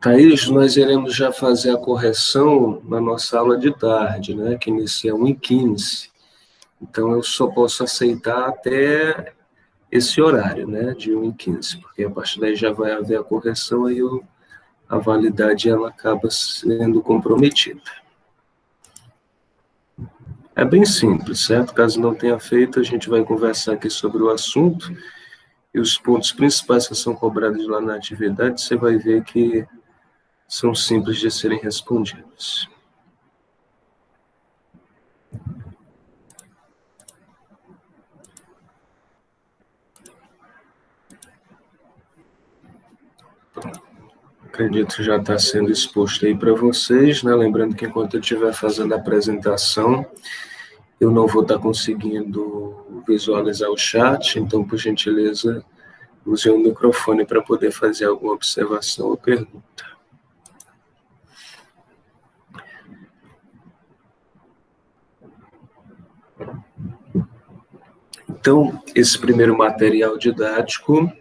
Thaís, nós iremos já fazer a correção na nossa aula de tarde, né, que inicia 1h15. Então, eu só posso aceitar até esse horário, né, de 1h15, porque a partir daí já vai haver a correção, aí a validade ela acaba sendo comprometida. É bem simples, certo? Caso não tenha feito, a gente vai conversar aqui sobre o assunto e os pontos principais que são cobrados lá na atividade, você vai ver que são simples de serem respondidos. Acredito que já está sendo exposto aí para vocês, né? Lembrando que enquanto eu estiver fazendo a apresentação, eu não vou estar conseguindo visualizar o chat, então, por gentileza, use o microfone para poder fazer alguma observação ou pergunta. Então, esse primeiro material didático,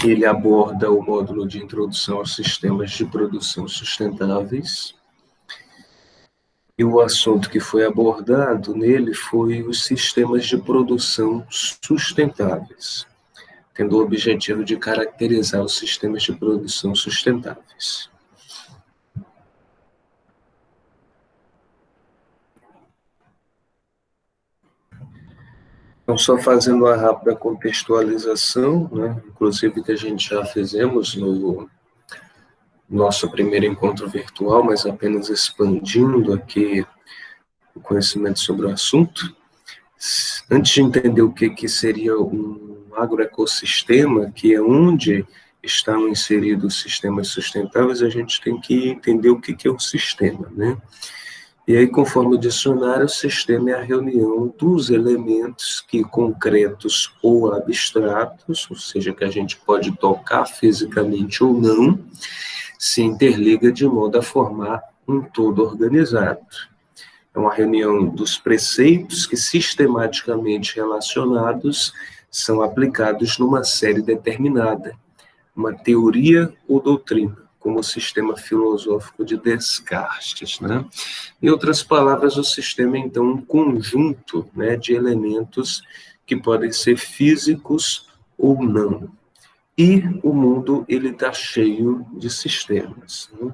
ele aborda o módulo de introdução aos sistemas de produção sustentáveis. E o assunto que foi abordado nele foi os sistemas de produção sustentáveis, tendo o objetivo de caracterizar os sistemas de produção sustentáveis. Então, só fazendo uma rápida contextualização, né, inclusive que a gente já fizemos no nosso primeiro encontro virtual, mas apenas expandindo aqui o conhecimento sobre o assunto. Antes de entender o que seria um agroecossistema, que é onde estão inseridos sistemas sustentáveis, a gente tem que entender o que é um sistema, né? E aí, conforme o dicionário, o sistema é a reunião dos elementos que concretos ou abstratos, ou seja, que a gente pode tocar fisicamente ou não, se interliga de modo a formar um todo organizado. É uma reunião dos preceitos que, sistematicamente relacionados, são aplicados numa série determinada, uma teoria ou doutrina, como o sistema filosófico de Descartes, né? Em outras palavras, o sistema é, então, um conjunto, né, de elementos que podem ser físicos ou não. E o mundo ele está cheio de sistemas, né?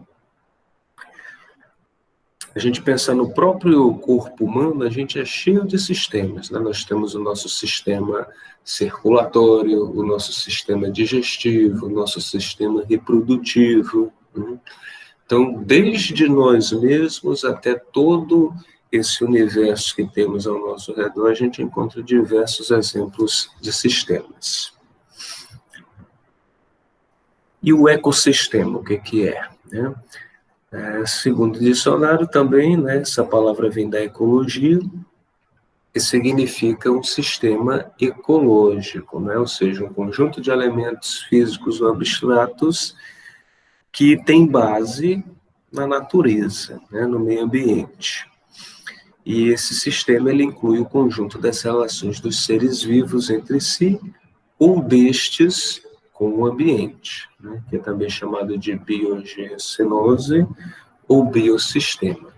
A gente pensa no próprio corpo humano, a gente é cheio de sistemas, né? Nós temos o nosso sistema circulatório, o nosso sistema digestivo, o nosso sistema reprodutivo, né? Então, desde nós mesmos até todo esse universo que temos ao nosso redor, a gente encontra diversos exemplos de sistemas. E o ecossistema, o que é, né? Segundo o dicionário também, né, essa palavra vem da ecologia, que significa um sistema ecológico, né? Ou seja, um conjunto de elementos físicos ou abstratos que tem base na natureza, né, no meio ambiente. E esse sistema ele inclui o conjunto das relações dos seres vivos entre si ou destes com o ambiente, né, que é também chamado de biogeocenose ou biossistema.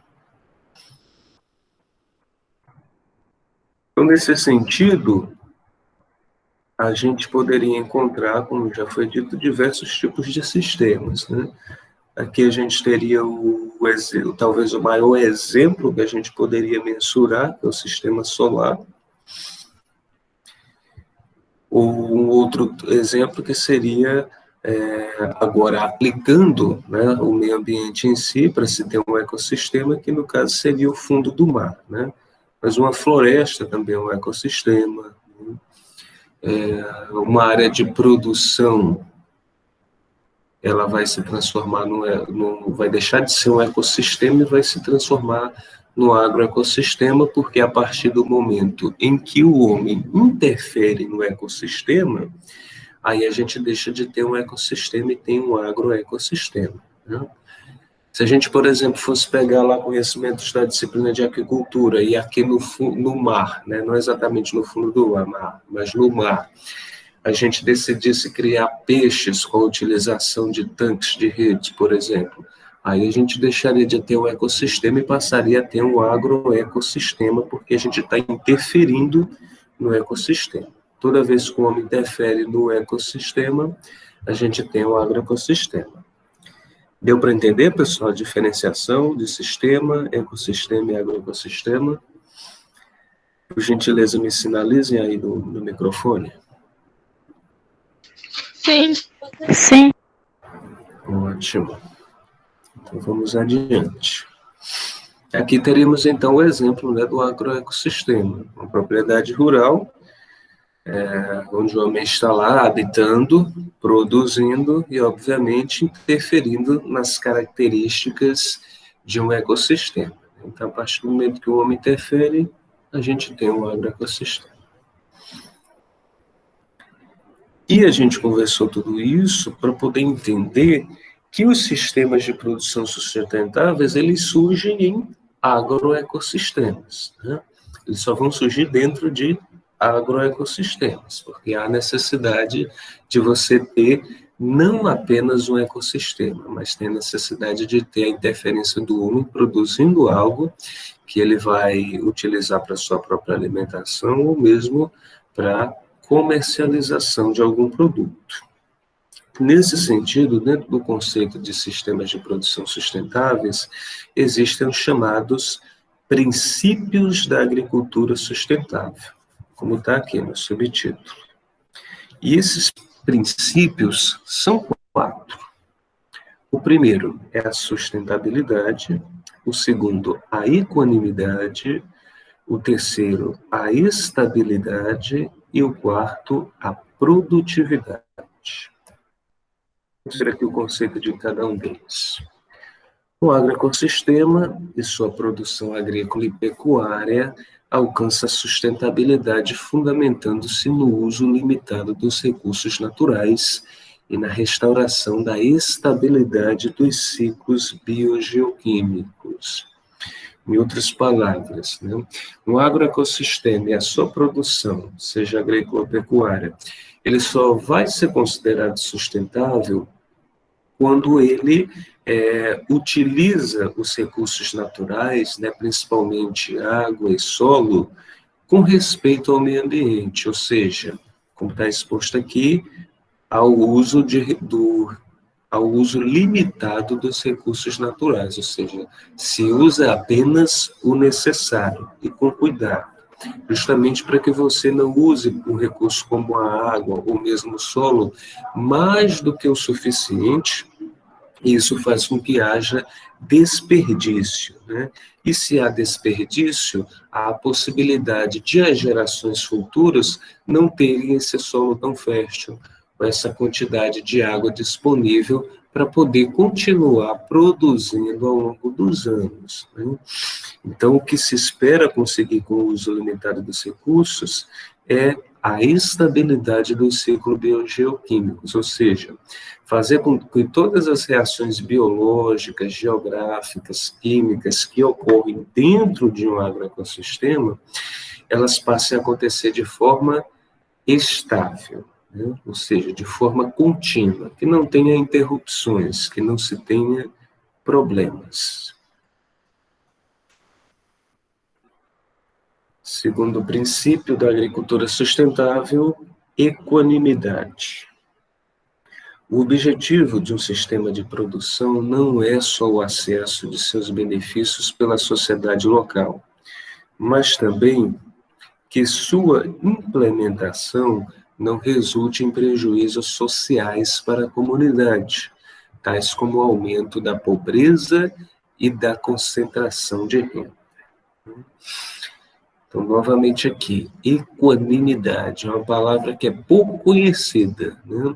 Então, nesse sentido, a gente poderia encontrar, como já foi dito, diversos tipos de sistemas, né? Aqui a gente teria talvez o maior exemplo que a gente poderia mensurar, que é o sistema solar. Ou um outro exemplo que seria, agora, aplicando, né, o meio ambiente em si, para se ter um ecossistema, que no caso seria o fundo do mar, né? Mas uma floresta também é um ecossistema, né? Uma área de produção, ela vai se transformar vai deixar de ser um ecossistema e vai se transformar no agroecossistema, porque a partir do momento em que o homem interfere no ecossistema, aí a gente deixa de ter um ecossistema e tem um agroecossistema, né? Se a gente, por exemplo, fosse pegar lá conhecimentos da disciplina de aquicultura e aqui no mar, né, não exatamente no fundo do mar, mas no mar, a gente decidisse criar peixes com a utilização de tanques de redes, por exemplo, aí a gente deixaria de ter um ecossistema e passaria a ter um agroecossistema, porque a gente está interferindo no ecossistema. Toda vez que o homem interfere no ecossistema, a gente tem um agroecossistema. Deu para entender, pessoal, a diferenciação de sistema, ecossistema e agroecossistema? Por gentileza, me sinalizem aí no microfone. Sim. Sim. Ótimo. Então, vamos adiante. Aqui teríamos, então, o exemplo, né, do agroecossistema. Uma propriedade rural, onde o homem está lá habitando, produzindo e, obviamente, interferindo nas características de um ecossistema. Então, a partir do momento que o homem interfere, a gente tem um agroecossistema. E a gente conversou tudo isso para poder entender que os sistemas de produção sustentáveis, eles surgem em agroecossistemas, né? Eles só vão surgir dentro de agroecossistemas, porque há necessidade de você ter não apenas um ecossistema, mas tem necessidade de ter a interferência do homem produzindo algo que ele vai utilizar para sua própria alimentação ou mesmo para comercialização de algum produto. Nesse sentido, dentro do conceito de sistemas de produção sustentáveis, existem os chamados princípios da agricultura sustentável, como está aqui no subtítulo. E esses princípios são 4. O primeiro é a sustentabilidade, o segundo, a equanimidade, o terceiro, a estabilidade e o quarto, a produtividade. Vou ver aqui o conceito de cada um deles. O agroecossistema e sua produção agrícola e pecuária alcança sustentabilidade fundamentando-se no uso limitado dos recursos naturais e na restauração da estabilidade dos ciclos biogeoquímicos. Em outras palavras, né, o agroecossistema e a sua produção, seja agrícola ou pecuária, ele só vai ser considerado sustentável quando ele utiliza os recursos naturais, né, principalmente água e solo, com respeito ao meio ambiente, ou seja, como está exposto aqui, ao uso limitado dos recursos naturais, ou seja, se usa apenas o necessário e com cuidado, justamente para que você não use um recurso como a água ou mesmo o solo mais do que o suficiente. Isso faz com que haja desperdício, né? E se há desperdício, há a possibilidade de as gerações futuras não terem esse solo tão fértil, com essa quantidade de água disponível para poder continuar produzindo ao longo dos anos, né? Então, o que se espera conseguir com o uso limitado dos recursos é a estabilidade dos ciclos biogeoquímicos, ou seja, fazer com que todas as reações biológicas, geográficas, químicas que ocorrem dentro de um agroecossistema, elas passem a acontecer de forma estável, né? Ou seja, de forma contínua, que não tenha interrupções, que não se tenha problemas. Segundo o princípio da agricultura sustentável, equanimidade. O objetivo de um sistema de produção não é só o acesso de seus benefícios pela sociedade local, mas também que sua implementação não resulte em prejuízos sociais para a comunidade, tais como o aumento da pobreza e da concentração de renda. Então, novamente aqui, equanimidade é uma palavra que é pouco conhecida, né?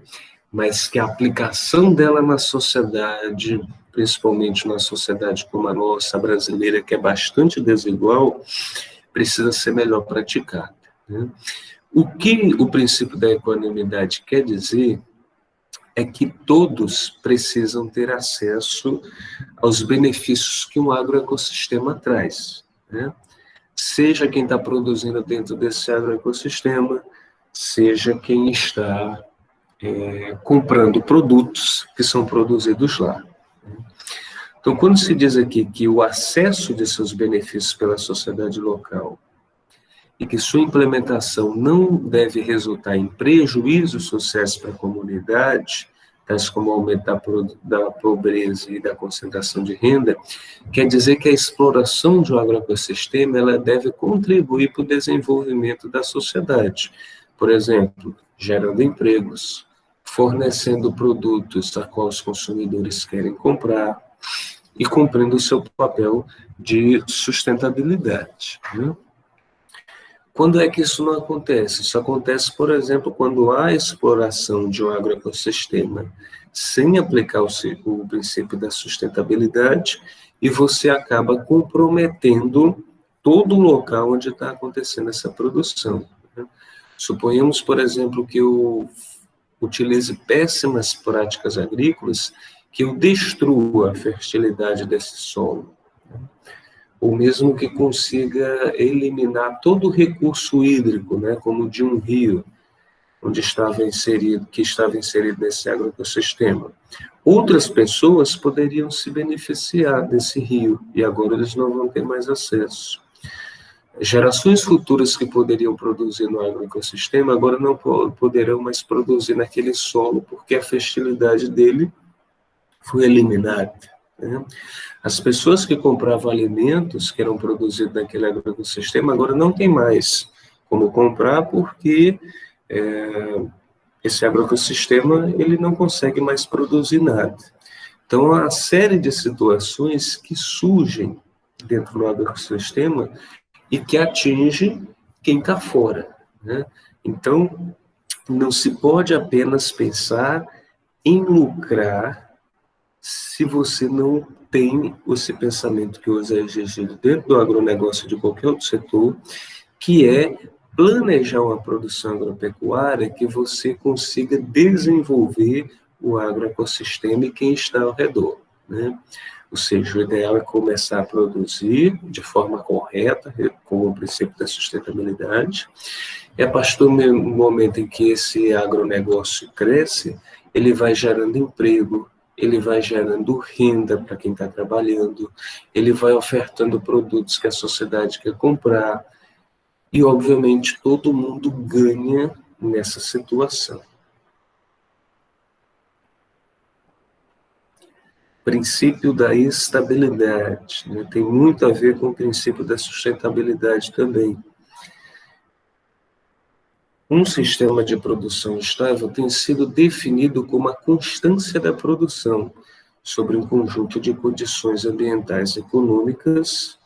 Mas que a aplicação dela na sociedade, principalmente numa sociedade como a nossa brasileira, que é bastante desigual, precisa ser melhor praticada, né? O que o princípio da equanimidade quer dizer é que todos precisam ter acesso aos benefícios que um agroecossistema traz, né? Seja quem está produzindo dentro desse agroecossistema, seja quem está comprando produtos que são produzidos lá. Então, quando se diz aqui que o acesso de seus benefícios pela sociedade local e que sua implementação não deve resultar em prejuízos sociais para a comunidade, tais como o aumento da pobreza e da concentração de renda, quer dizer que a exploração de um agroecossistema ela deve contribuir para o desenvolvimento da sociedade. Por exemplo, gerando empregos, fornecendo produtos a qual os consumidores querem comprar e cumprindo o seu papel de sustentabilidade, né? Quando é que isso não acontece? Isso acontece, por exemplo, quando há exploração de um agroecossistema sem aplicar o princípio da sustentabilidade e você acaba comprometendo todo o local onde está acontecendo essa produção, né? Suponhamos, por exemplo, que eu utilize péssimas práticas agrícolas que eu destrua a fertilidade desse solo, ou mesmo que consiga eliminar todo o recurso hídrico, né, como de um rio, que estava inserido nesse agroecossistema. Outras pessoas poderiam se beneficiar desse rio, e agora eles não vão ter mais acesso. Gerações futuras que poderiam produzir no agroecossistema, agora não poderão mais produzir naquele solo, porque a fertilidade dele foi eliminada, né? As pessoas que compravam alimentos que eram produzidos naquele agroecossistema agora não tem mais como comprar porque esse agroecossistema ele não consegue mais produzir nada. Então, há uma série de situações que surgem dentro do agroecossistema e que atingem quem está fora, né? Então, não se pode apenas pensar em lucrar se você não tem esse pensamento que hoje é exigido dentro do agronegócio de qualquer outro setor, que é planejar uma produção agropecuária que você consiga desenvolver o agroecossistema e quem está ao redor, né? Ou seja, o ideal é começar a produzir de forma correta, com o princípio da sustentabilidade, e a partir do momento em que esse agronegócio cresce, ele vai gerando emprego, ele vai gerando renda para quem está trabalhando, ele vai ofertando produtos que a sociedade quer comprar, e, obviamente, todo mundo ganha nessa situação. Princípio da estabilidade, né? Tem muito a ver com o princípio da sustentabilidade também. Um sistema de produção estável tem sido definido como a constância da produção sobre um conjunto de condições ambientais e econômicas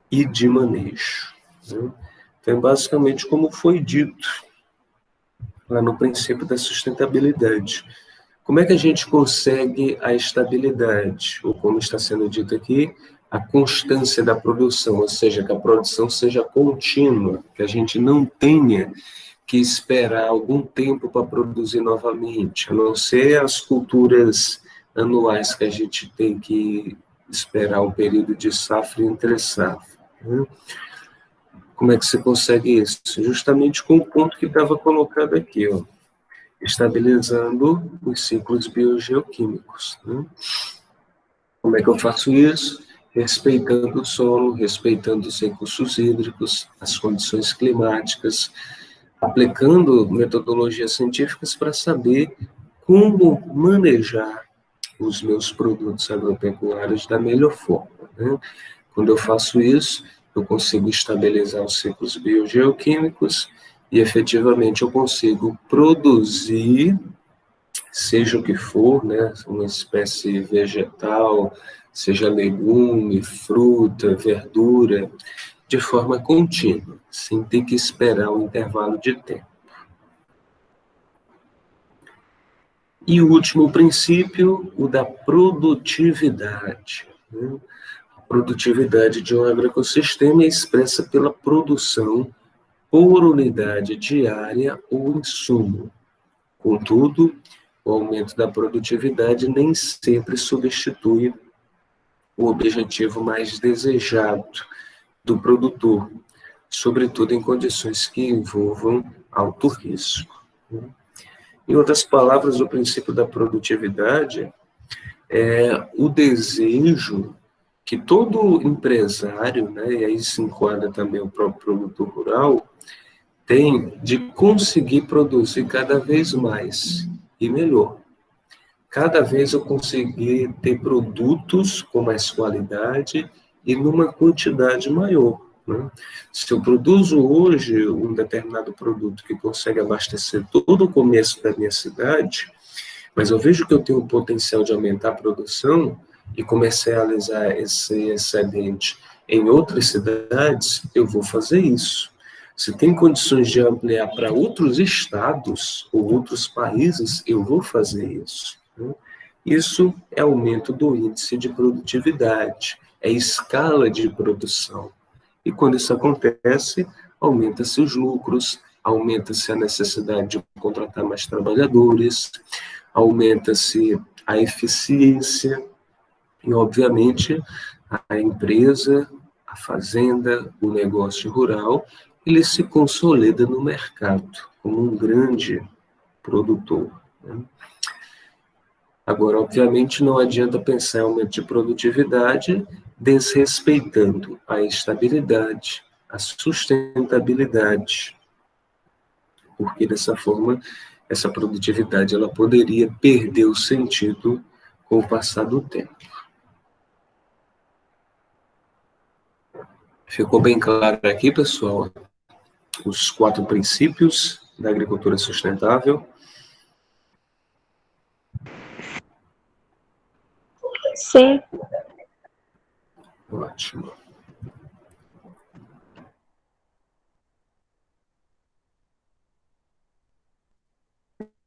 e de manejo, né? Então, basicamente, como foi dito lá no princípio da sustentabilidade. Como é que a gente consegue a estabilidade? Ou como está sendo dito aqui, a constância da produção, ou seja, que a produção seja contínua, que a gente não tenha que esperar algum tempo para produzir novamente, a não ser as culturas anuais que a gente tem que esperar um período de safra e entre safra, né? Como é que você consegue isso? Justamente com o ponto que estava colocado aqui, ó, estabilizando os ciclos biogeoquímicos, né? Como é que eu faço isso? Respeitando o solo, respeitando os recursos hídricos, as condições climáticas, aplicando metodologias científicas para saber como manejar os meus produtos agropecuários da melhor forma, né? Quando eu faço isso, eu consigo estabilizar os ciclos biogeoquímicos e, efetivamente, eu consigo produzir, seja o que for, né, uma espécie vegetal, seja legume, fruta, verdura, de forma contínua, sem ter que esperar um intervalo de tempo. E o último princípio, o da produtividade, né? A produtividade de um agroecossistema é expressa pela produção por unidade diária ou insumo. Contudo, o aumento da produtividade nem sempre substitui o objetivo mais desejado do produtor, sobretudo em condições que envolvam alto risco. Em outras palavras, o princípio da produtividade é o desejo que todo empresário, né, e aí se enquadra também o próprio produtor rural, tem de conseguir produzir cada vez mais e melhor. Cada vez eu conseguir ter produtos com mais qualidade e numa quantidade maior. Né? Se eu produzo hoje um determinado produto que consegue abastecer todo o comércio da minha cidade, mas eu vejo que eu tenho o potencial de aumentar a produção e comercializar esse excedente em outras cidades, eu vou fazer isso. Se tem condições de ampliar para outros estados ou outros países, eu vou fazer isso. Né? Isso é aumento do índice de produtividade, é escala de produção. E quando isso acontece, aumenta-se os lucros, aumenta-se a necessidade de contratar mais trabalhadores, aumenta-se a eficiência e, obviamente, a empresa, a fazenda, o negócio rural, ele se consolida no mercado como um grande produtor. Né? Agora, obviamente, não adianta pensar em aumento de produtividade desrespeitando a estabilidade, a sustentabilidade, porque dessa forma essa produtividade ela poderia perder o sentido com o passar do tempo. Ficou bem claro aqui, pessoal, os 4 princípios da agricultura sustentável? Sim. Ótimo.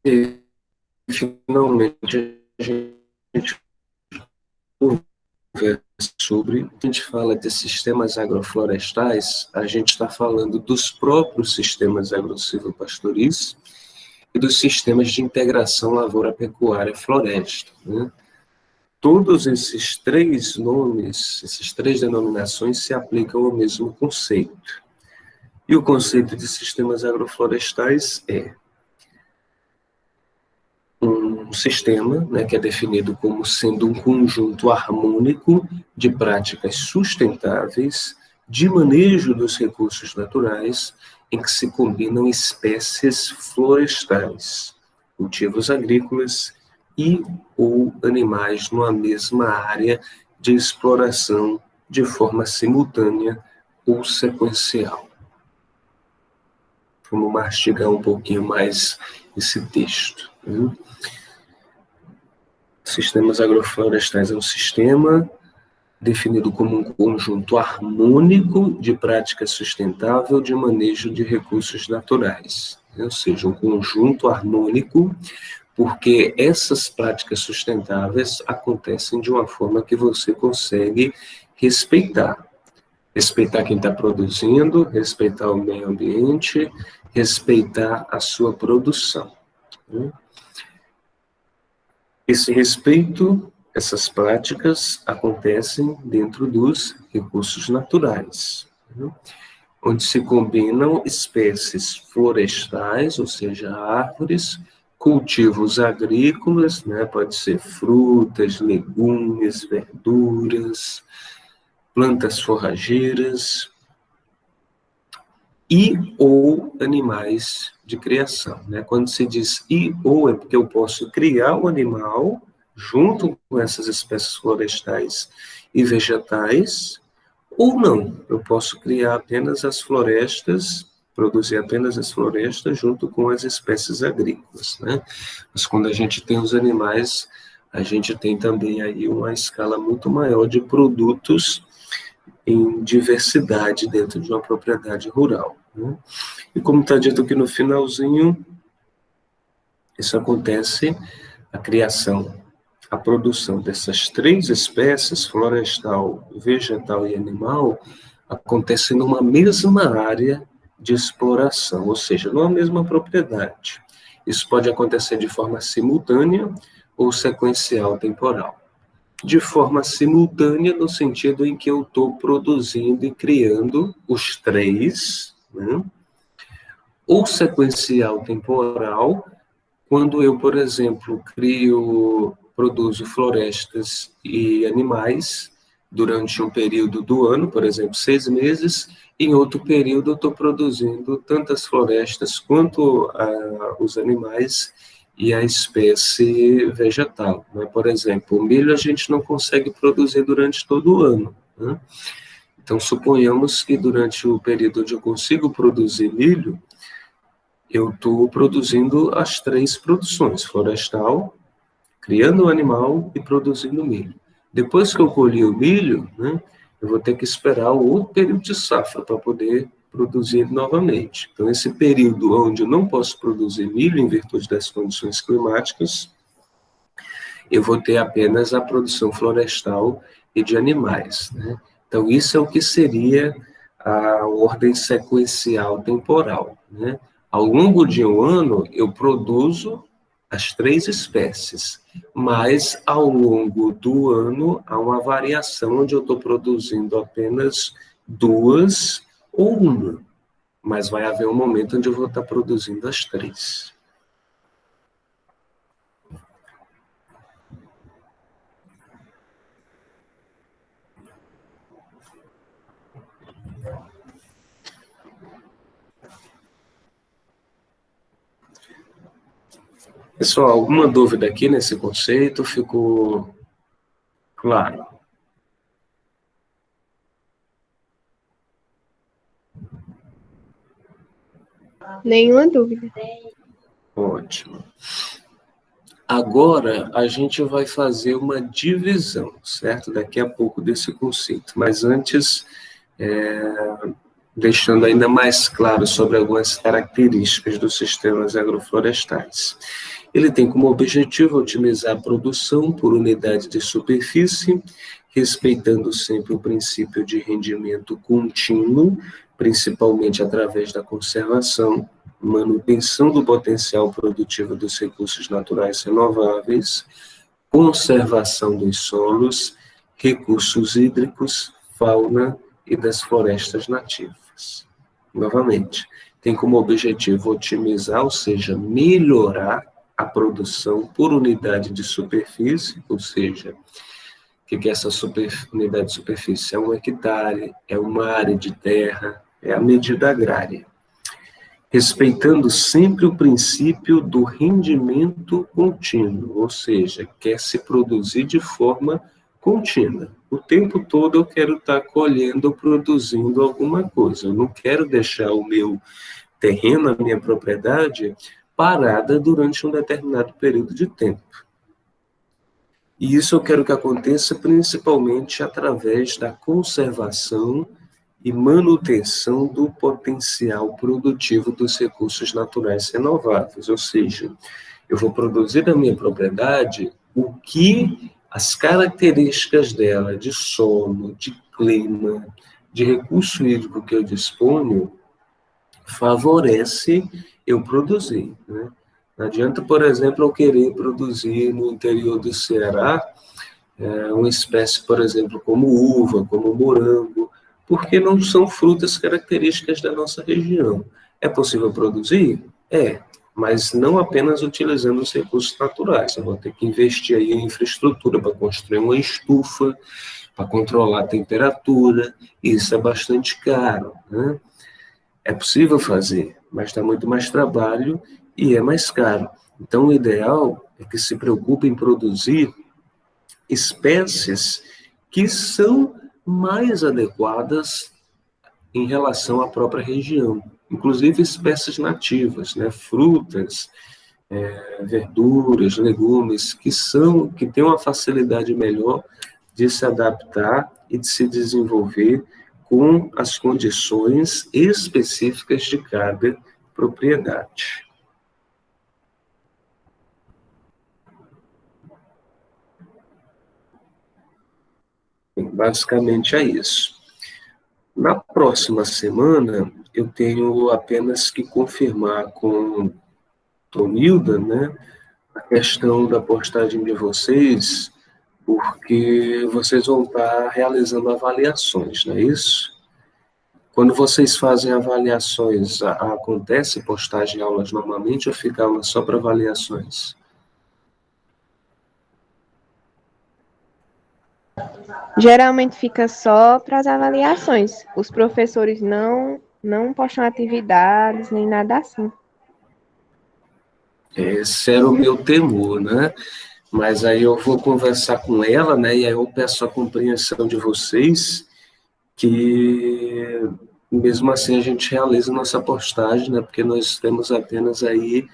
E, finalmente, a gente conversa sobre, a gente fala de sistemas agroflorestais, a gente está falando dos próprios sistemas agro-silvopastoris e dos sistemas de integração lavoura-pecuária-floresta. Né? Todos esses 3 nomes, essas 3 denominações se aplicam ao mesmo conceito. E o conceito de sistemas agroflorestais é um sistema, né, que é definido como sendo um conjunto harmônico de práticas sustentáveis de manejo dos recursos naturais em que se combinam espécies florestais, cultivos agrícolas e ou animais numa mesma área de exploração de forma simultânea ou sequencial. Vamos mastigar um pouquinho mais esse texto. Sistemas agroflorestais é um sistema definido como um conjunto harmônico de prática sustentável de manejo de recursos naturais. Ou seja, um conjunto harmônico, porque essas práticas sustentáveis acontecem de uma forma que você consegue respeitar. Respeitar quem está produzindo, respeitar o meio ambiente, respeitar a sua produção. Esse respeito, essas práticas acontecem dentro dos recursos naturais, onde se combinam espécies florestais, ou seja, árvores, cultivos agrícolas, né, pode ser frutas, legumes, verduras, plantas forrageiras e ou animais de criação. Né? Quando se diz e ou, é porque eu posso criar o animal junto com essas espécies florestais e vegetais, ou não. Eu posso criar apenas as florestas, produzir apenas as florestas junto com as espécies agrícolas. Né? Mas quando a gente tem os animais, a gente tem também aí uma escala muito maior de produtos em diversidade dentro de uma propriedade rural. Né? E como está dito aqui no finalzinho, isso acontece, a criação, a produção dessas 3 espécies, florestal, vegetal e animal, acontece numa mesma área de exploração, ou seja, numa mesma propriedade. Isso pode acontecer de forma simultânea ou sequencial temporal. De forma simultânea, no sentido em que eu estou produzindo e criando os três, né? Ou sequencial temporal, quando eu, por exemplo, produzo florestas e animais durante um período do ano, por exemplo, 6 meses, em outro período eu estou produzindo tantas florestas quanto os animais e a espécie vegetal, né? Por exemplo, o milho a gente não consegue produzir durante todo o ano, né? Então, suponhamos que durante o período onde eu consigo produzir milho, eu estou produzindo as 3 produções, florestal, criando o animal e produzindo milho. Depois que eu colhi o milho, né, eu vou ter que esperar o outro período de safra para poder produzir novamente. Então, esse período onde eu não posso produzir milho em virtude das condições climáticas, eu vou ter apenas a produção florestal e de animais, né? Então, isso é o que seria a ordem sequencial temporal, né? Ao longo de um ano, eu produzo as 3 espécies, mas ao longo do ano há uma variação onde eu estou produzindo apenas 2 ou 1, mas vai haver um momento onde eu vou estar produzindo as 3. Pessoal, alguma dúvida aqui nesse conceito? Ficou claro? Nenhuma dúvida. Ótimo. Agora, a gente vai fazer uma divisão, certo? Daqui a pouco desse conceito. Mas antes, deixando ainda mais claro sobre algumas características dos sistemas agroflorestais. Ele tem como objetivo otimizar a produção por unidade de superfície, respeitando sempre o princípio de rendimento contínuo, principalmente através da conservação, manutenção do potencial produtivo dos recursos naturais renováveis, conservação dos solos, recursos hídricos, fauna e das florestas nativas. Novamente, tem como objetivo otimizar, ou seja, melhorar a produção por unidade de superfície, ou seja, o que é essa unidade de superfície? É 1 hectare, é uma área de terra, é a medida agrária. Respeitando sempre o princípio do rendimento contínuo, ou seja, quer se produzir de forma contínua. O tempo todo eu quero estar colhendo ou produzindo alguma coisa. Eu não quero deixar o meu terreno, a minha propriedade, parada durante um determinado período de tempo. E isso eu quero que aconteça principalmente através da conservação e manutenção do potencial produtivo dos recursos naturais renováveis, ou seja, eu vou produzir da minha propriedade o que as características dela, de solo, de clima, de recurso hídrico que eu disponho, favorece eu produzir, né? Não adianta, por exemplo, eu querer produzir no interior do Ceará uma espécie, por exemplo, como uva, como morango, porque não são frutas características da nossa região. É possível produzir? É, mas não apenas utilizando os recursos naturais. Eu vou ter que investir aí em infraestrutura para construir uma estufa, para controlar a temperatura, e isso é bastante caro, né? É possível fazer, mas dá muito mais trabalho e é mais caro. Então, o ideal é que se preocupe em produzir espécies que são mais adequadas em relação à própria região, inclusive espécies nativas, né? Frutas, verduras, legumes, que têm uma facilidade melhor de se adaptar e de se desenvolver com as condições específicas de cada propriedade. Basicamente é isso. Na próxima semana, eu tenho apenas que confirmar com Tonilda, né, a questão da postagem de vocês, porque vocês vão estar realizando avaliações, não é isso? Quando vocês fazem avaliações, acontece postagem de aulas normalmente ou fica aula só para avaliações? Geralmente fica só para as avaliações. Os professores não postam atividades nem nada assim. Esse era o meu temor, né? Mas aí eu vou conversar com ela, né? E aí eu peço a compreensão de vocês que, mesmo assim, a gente realiza nossa postagem, né? Porque nós temos apenas aí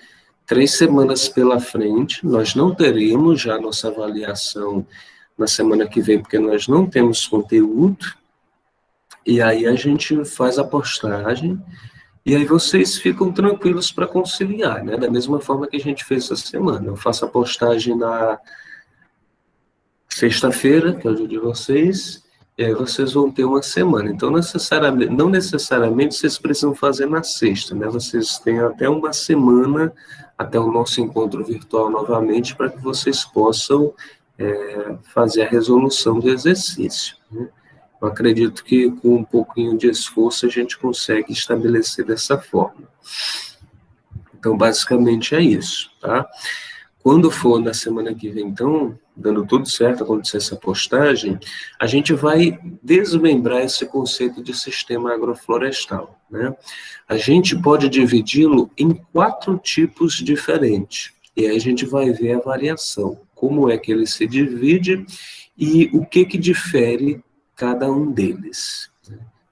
3 semanas pela frente. Nós não teremos já nossa avaliação na semana que vem, porque nós não temos conteúdo. E aí a gente faz a postagem. E aí vocês ficam tranquilos para conciliar, né? Da mesma forma que a gente fez essa semana. Eu faço a postagem na sexta-feira, que é o dia de vocês, e aí vocês vão ter uma semana. Então, não necessariamente vocês precisam fazer na sexta, né? Vocês têm até uma semana, até o nosso encontro virtual novamente, para que vocês possam fazer a resolução do exercício, né? Eu acredito que com um pouquinho de esforço a gente consegue estabelecer dessa forma. Então, basicamente é isso, tá? Quando for na semana que vem, então, dando tudo certo, acontecer essa postagem, a gente vai desmembrar esse conceito de sistema agroflorestal, né? A gente pode dividi-lo em 4 tipos diferentes. E aí a gente vai ver a variação, como é que ele se divide e o que difere cada um deles.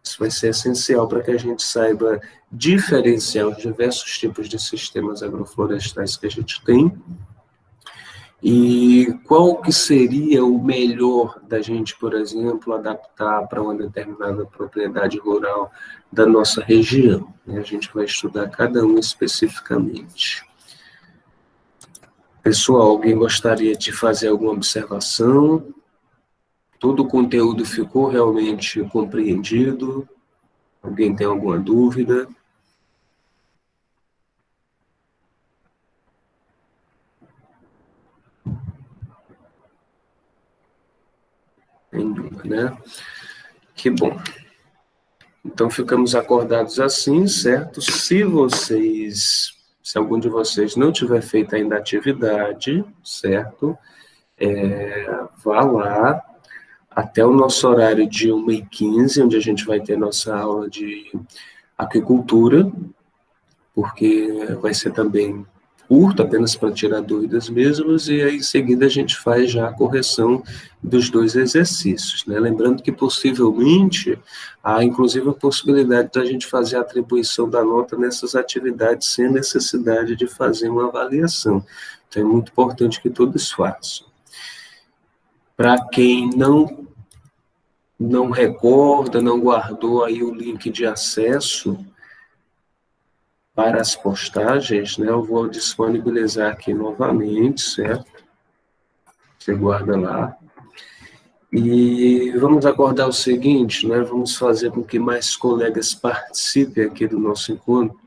Isso vai ser essencial para que a gente saiba diferenciar os diversos tipos de sistemas agroflorestais que a gente tem e qual que seria o melhor da gente, por exemplo, adaptar para uma determinada propriedade rural da nossa região. A gente vai estudar cada um especificamente. Pessoal, alguém gostaria de fazer alguma observação? Todo o conteúdo ficou realmente compreendido? Alguém tem alguma dúvida? Nenhuma, né? Que bom. Então, ficamos acordados assim, certo? Se algum de vocês não tiver feito ainda a atividade, certo? Vá lá até o nosso horário de 1h15, onde a gente vai ter nossa aula de aquicultura, porque vai ser também curto, apenas para tirar dúvidas mesmos, e aí em seguida a gente faz já a correção dos 2 exercícios, né? Lembrando que possivelmente há inclusive a possibilidade da gente fazer a atribuição da nota nessas atividades sem necessidade de fazer uma avaliação. Então é muito importante que todos façam. Para quem não recorda, não guardou aí o link de acesso para as postagens, né, eu vou disponibilizar aqui novamente, certo? Você guarda lá. E vamos acordar o seguinte, né, vamos fazer com que mais colegas participem aqui do nosso encontro.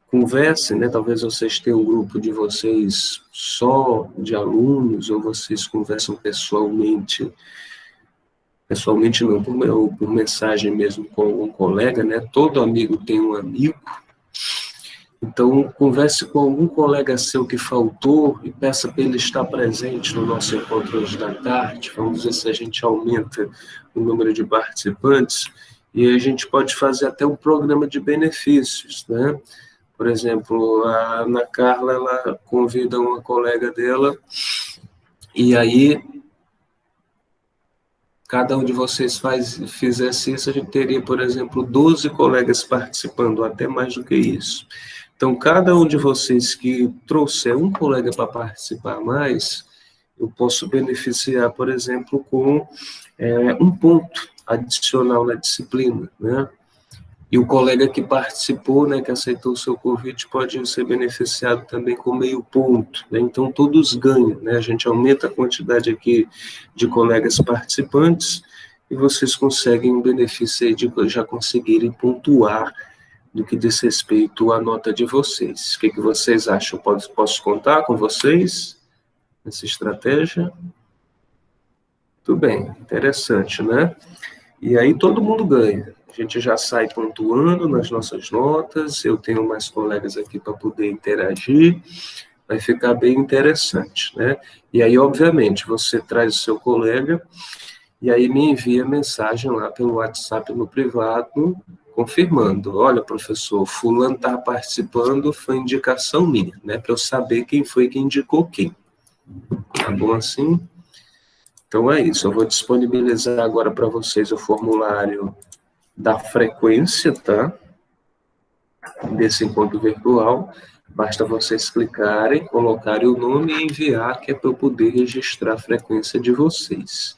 Conversem, né, talvez vocês tenham um grupo de vocês só de alunos, ou vocês conversam pessoalmente não, por mensagem mesmo com algum colega, né? Todo amigo tem um amigo. Então, converse com algum colega seu que faltou e peça para ele estar presente no nosso encontro hoje da tarde. Vamos ver se a gente aumenta o número de participantes e a gente pode fazer até um programa de benefícios, né? Por exemplo, a Ana Carla, ela convida uma colega dela e aí cada um de vocês fizesse isso, a gente teria, por exemplo, 12 colegas participando, até mais do que isso. Então, cada um de vocês que trouxer um colega para participar mais, eu posso beneficiar, por exemplo, com um ponto adicional na disciplina, né? E o colega que participou, né, que aceitou o seu convite, pode ser beneficiado também com meio ponto, né? Então, todos ganham, né? A gente aumenta a quantidade aqui de colegas participantes e vocês conseguem o benefício aí de já conseguirem pontuar do que diz respeito à nota de vocês. O que vocês acham? Posso contar com vocês nessa estratégia? Tudo bem, interessante, né? E aí todo mundo ganha. A gente já sai pontuando nas nossas notas, eu tenho mais colegas aqui para poder interagir, vai ficar bem interessante, né? E aí, obviamente, você traz o seu colega e aí me envia mensagem lá pelo WhatsApp no privado, confirmando, olha, professor, fulano está participando, foi indicação minha, né? Para eu saber quem foi que indicou quem. Tá bom assim? Então é isso, eu vou disponibilizar agora para vocês o formulário da frequência, tá? Desse encontro virtual. Basta vocês clicarem, colocarem o nome e enviar, que é para eu poder registrar a frequência de vocês.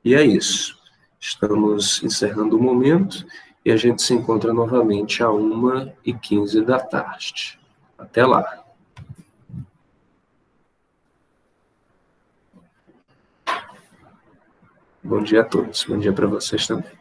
E é isso. Estamos encerrando o momento e a gente se encontra novamente às 1h15 da tarde. Até lá. Bom dia a todos. Bom dia para vocês também.